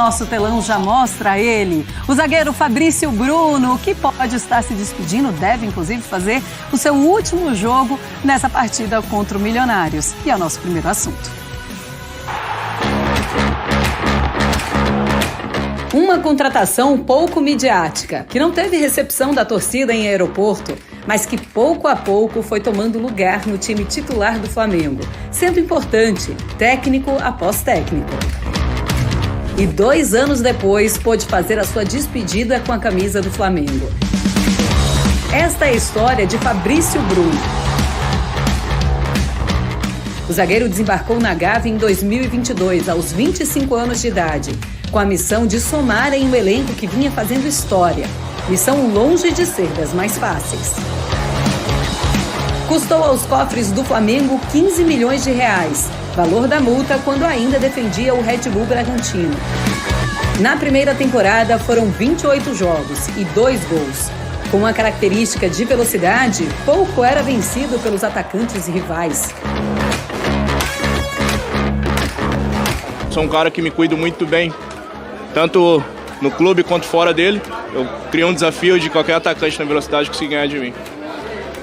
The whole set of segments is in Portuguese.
Nosso telão já mostra ele, o zagueiro Fabrício Bruno, que pode estar se despedindo, deve inclusive fazer o seu último jogo nessa partida contra o Milionários. E é o nosso primeiro assunto. Uma contratação pouco midiática, que não teve recepção da torcida em aeroporto, mas que pouco a pouco foi tomando lugar no time titular do Flamengo, sendo importante, técnico após técnico. E 2 anos depois, pôde fazer a sua despedida com a camisa do Flamengo. Esta é a história de Fabrício Bruno. O zagueiro desembarcou na Gávea em 2022, aos 25 anos de idade, com a missão de somar em um elenco que vinha fazendo história. Missão longe de ser das mais fáceis. Custou aos cofres do Flamengo 15 milhões de reais, valor da multa quando ainda defendia o Red Bull Bragantino. Na primeira temporada foram 28 jogos e 2 gols. Com uma característica de velocidade, pouco era vencido pelos atacantes rivais. Sou um cara que me cuido muito bem, tanto no clube quanto fora dele. Eu crio um desafio de qualquer atacante na velocidade conseguir ganhar de mim.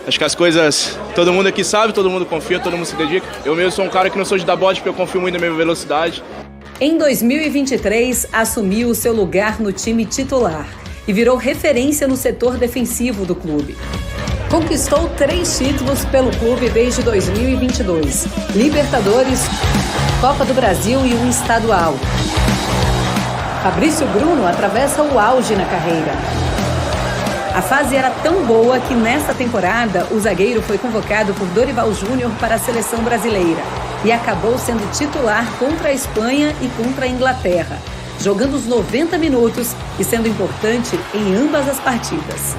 Acho que as coisas, todo mundo aqui sabe, todo mundo confia, todo mundo se dedica. Eu mesmo sou um cara que não sou de dar bote porque eu confio muito na minha velocidade. Em 2023, assumiu o seu lugar no time titular e virou referência no setor defensivo do clube. Conquistou 3 títulos pelo clube desde 2022. Libertadores, Copa do Brasil e um estadual. Fabrício Bruno atravessa o auge na carreira. A fase era tão boa que nesta temporada o zagueiro foi convocado por Dorival Júnior para a seleção brasileira e acabou sendo titular contra a Espanha e contra a Inglaterra, jogando os 90 minutos e sendo importante em ambas as partidas.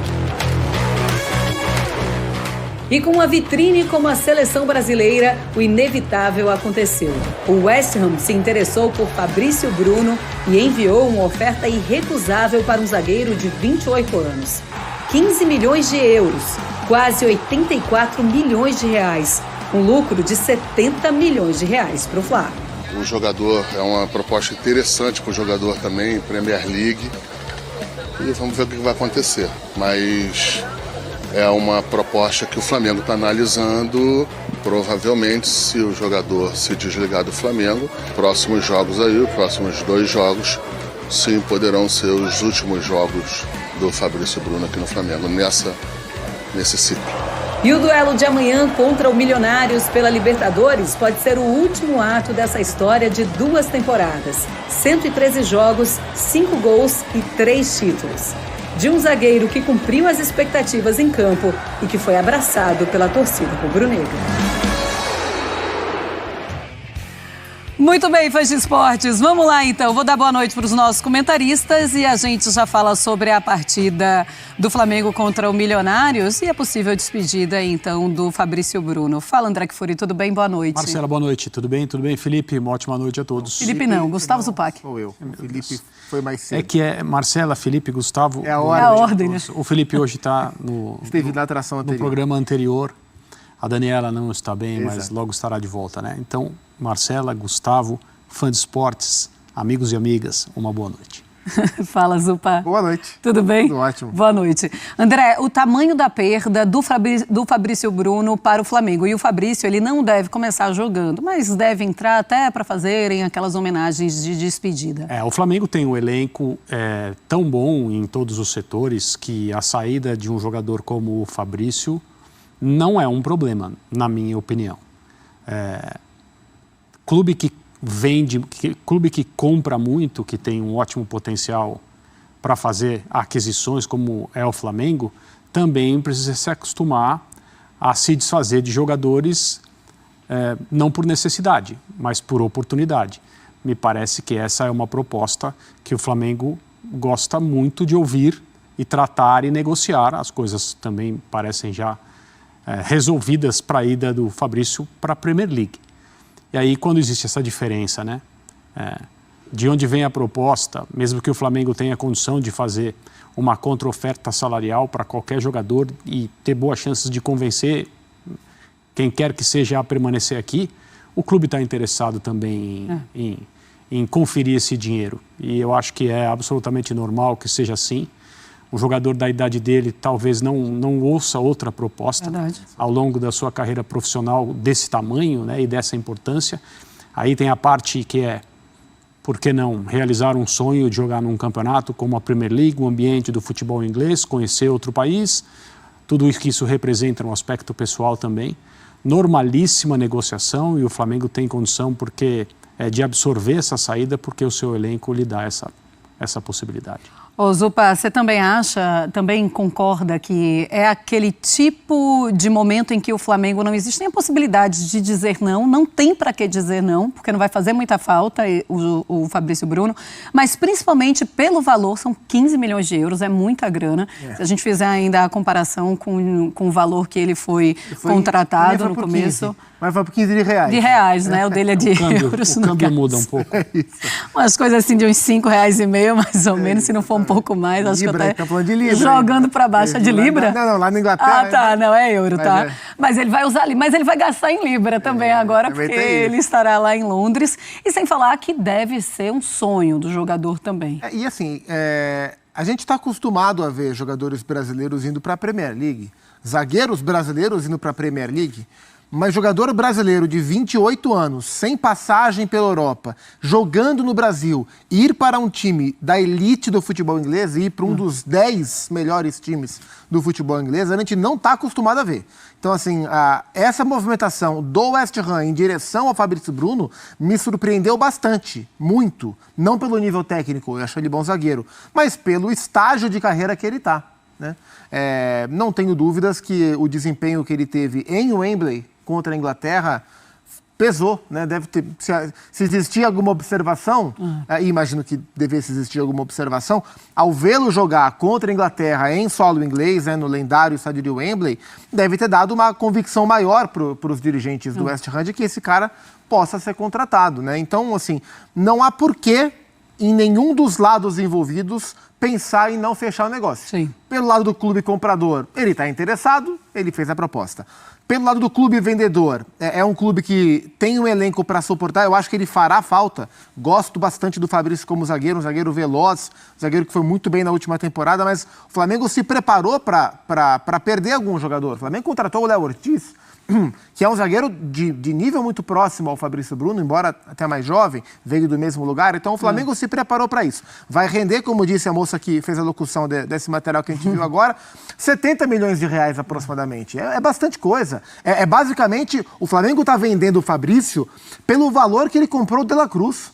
E com uma vitrine como a seleção brasileira, o inevitável aconteceu. O West Ham se interessou por Fabrício Bruno e enviou uma oferta irrecusável para um zagueiro de 28 anos. 15 milhões de euros, quase 84 milhões de reais. Um lucro de 70 milhões de reais para o Fla. O jogador é uma proposta interessante para o jogador também, Premier League. E vamos ver o que vai acontecer. Mas é uma proposta que o Flamengo está analisando. Provavelmente, se o jogador se desligar do Flamengo, próximos jogos aí, os próximos 2 jogos, sim, poderão ser os últimos jogos do Fabrício Bruno aqui no Flamengo, nesse ciclo. E o duelo de amanhã contra o Milionários pela Libertadores pode ser o último ato dessa história de 2 temporadas. 113 jogos, 5 gols e 3 títulos. De um zagueiro que cumpriu as expectativas em campo e que foi abraçado pela torcida rubro-negra. Muito bem, fãs de esportes, vamos lá então. Vou dar boa noite para os nossos comentaristas e a gente já fala sobre a partida do Flamengo contra o Milionários e a possível despedida então do Fabrício Bruno. Fala, André Kfouri, tudo bem? Boa noite. Marcela, boa noite. Tudo bem? Tudo bem, Felipe? Uma ótima noite a todos. Felipe não, Gustavo Zupac. Sou eu. O Felipe foi mais cedo. É que é Marcela, Felipe, Gustavo. É a ordem, né? O Felipe hoje está Esteve na atração anterior. no programa anterior. A Daniela não está bem, Exato. mas logo estará de volta, né? Então, Marcela, Gustavo, fã de esportes, amigos e amigas, uma boa noite. Fala, Zupa. Boa noite. Tudo bem? Tudo ótimo. Boa noite. André, o tamanho da perda do Fabrício Bruno para o Flamengo. E o Fabrício, ele não deve começar jogando, mas deve entrar até para fazerem aquelas homenagens de despedida. O Flamengo tem um elenco tão bom em todos os setores que a saída de um jogador como o Fabrício não é um problema, na minha opinião. Clube que vende, clube que compra muito, que tem um ótimo potencial para fazer aquisições, como é o Flamengo, também precisa se acostumar a se desfazer de jogadores não por necessidade, mas por oportunidade. Me parece que essa é uma proposta que o Flamengo gosta muito de ouvir e tratar e negociar. As coisas também parecem já resolvidas para a ida do Fabrício para a Premier League. E aí, quando existe essa diferença, né, de onde vem a proposta, mesmo que o Flamengo tenha condição de fazer uma contra-oferta salarial para qualquer jogador e ter boas chances de convencer quem quer que seja a permanecer aqui, o clube está interessado também em em conferir esse dinheiro. E eu acho que é absolutamente normal que seja assim. Um jogador da idade dele talvez não ouça outra proposta ao longo da sua carreira profissional desse tamanho, né, e dessa importância. Aí tem a parte que é, por que não realizar um sonho de jogar num campeonato como a Premier League, o ambiente do futebol inglês, conhecer outro país, tudo isso que isso representa no aspecto pessoal também. Normalíssima negociação, e o Flamengo tem condição de absorver essa saída, porque o seu elenco lhe dá essa possibilidade. Ô Zupa, você também concorda que é aquele tipo de momento em que o Flamengo não existe nem a possibilidade de dizer não tem para que dizer não, porque não vai fazer muita falta o Fabrício Bruno, mas principalmente pelo valor, são 15 milhões de euros, é muita grana. Se a gente fizer ainda a comparação com o valor que ele foi contratado no começo... 15, mas foi por 15 de reais. De reais, né? O dele é de euros. O câmbio muda um pouco. Umas coisas assim de uns R$5,50, mais ou menos, se não for um pouco mais. Acho Libra, que até tá falando de Libra. Jogando para baixo é de Libra? Não, lá na Inglaterra. Ah, tá, não, é euro, tá? É. Mas ele vai usar ali, mas ele vai gastar em Libra também agora, porque ele estará lá em Londres. E sem falar que deve ser um sonho do jogador também. E assim, a gente está acostumado a ver jogadores brasileiros indo para a Premier League, zagueiros brasileiros indo para a Premier League, mas jogador brasileiro de 28 anos, sem passagem pela Europa, jogando no Brasil, ir para um time da elite do futebol inglês e ir para um dos 10 melhores times do futebol inglês, a gente não está acostumado a ver. Então, assim, essa movimentação do West Ham em direção ao Fabrício Bruno me surpreendeu bastante, muito. Não pelo nível técnico, eu acho ele bom zagueiro, mas pelo estágio de carreira que ele está, né? Não tenho dúvidas que o desempenho que ele teve em Wembley contra a Inglaterra pesou, né? Deve ter, se existia alguma observação, imagino que devesse existir alguma observação, ao vê-lo jogar contra a Inglaterra em solo inglês, né, no lendário estádio de Wembley, deve ter dado uma convicção maior para os dirigentes do West Ham de que esse cara possa ser contratado, né? Então, assim, não há porquê em nenhum dos lados envolvidos pensar em não fechar o negócio. Sim. Pelo lado do clube comprador, ele está interessado, ele fez a proposta. Pelo lado do clube vendedor, é um clube que tem um elenco para suportar, eu acho que ele fará falta. Gosto bastante do Fabrício como zagueiro, um zagueiro veloz, um zagueiro que foi muito bem na última temporada, mas o Flamengo se preparou para perder algum jogador. O Flamengo contratou o Léo Ortiz, que é um zagueiro de nível muito próximo ao Fabrício Bruno, embora até mais jovem, veio do mesmo lugar. Então o Flamengo se preparou para isso. Vai render, como disse a moça que fez a locução desse material que a gente viu agora, 70 milhões de reais aproximadamente. É bastante coisa. Basicamente, o Flamengo está vendendo o Fabrício pelo valor que ele comprou o De La Cruz.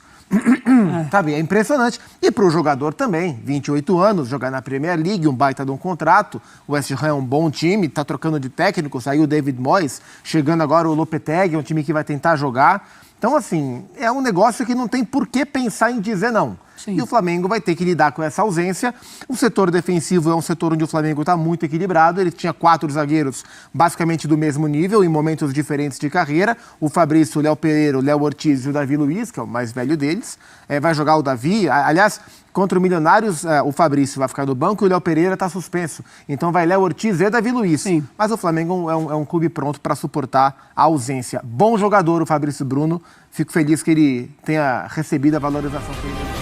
Sabe, é impressionante. E para o jogador também, 28 anos, jogar na Premier League, um baita de um contrato. O West Ham é um bom time, está trocando de técnico, saiu o David Moyes, chegando agora o Lopetegui, é um time que vai tentar jogar. Então, assim, é um negócio que não tem por que pensar em dizer não. Sim. E o Flamengo vai ter que lidar com essa ausência. O setor defensivo é um setor onde o Flamengo está muito equilibrado. Ele tinha 4 zagueiros basicamente do mesmo nível, em momentos diferentes de carreira. O Fabrício, o Léo Pereira, o Léo Ortiz e o Davi Luiz, que é o mais velho deles. Vai jogar o Davi. Aliás, contra o Milionários, o Fabrício vai ficar no banco e o Léo Pereira está suspenso. Então vai Léo Ortiz e Davi Luiz. Sim. Mas o Flamengo é um clube pronto para suportar a ausência. Bom jogador o Fabrício Bruno. Fico feliz que ele tenha recebido a valorização que ele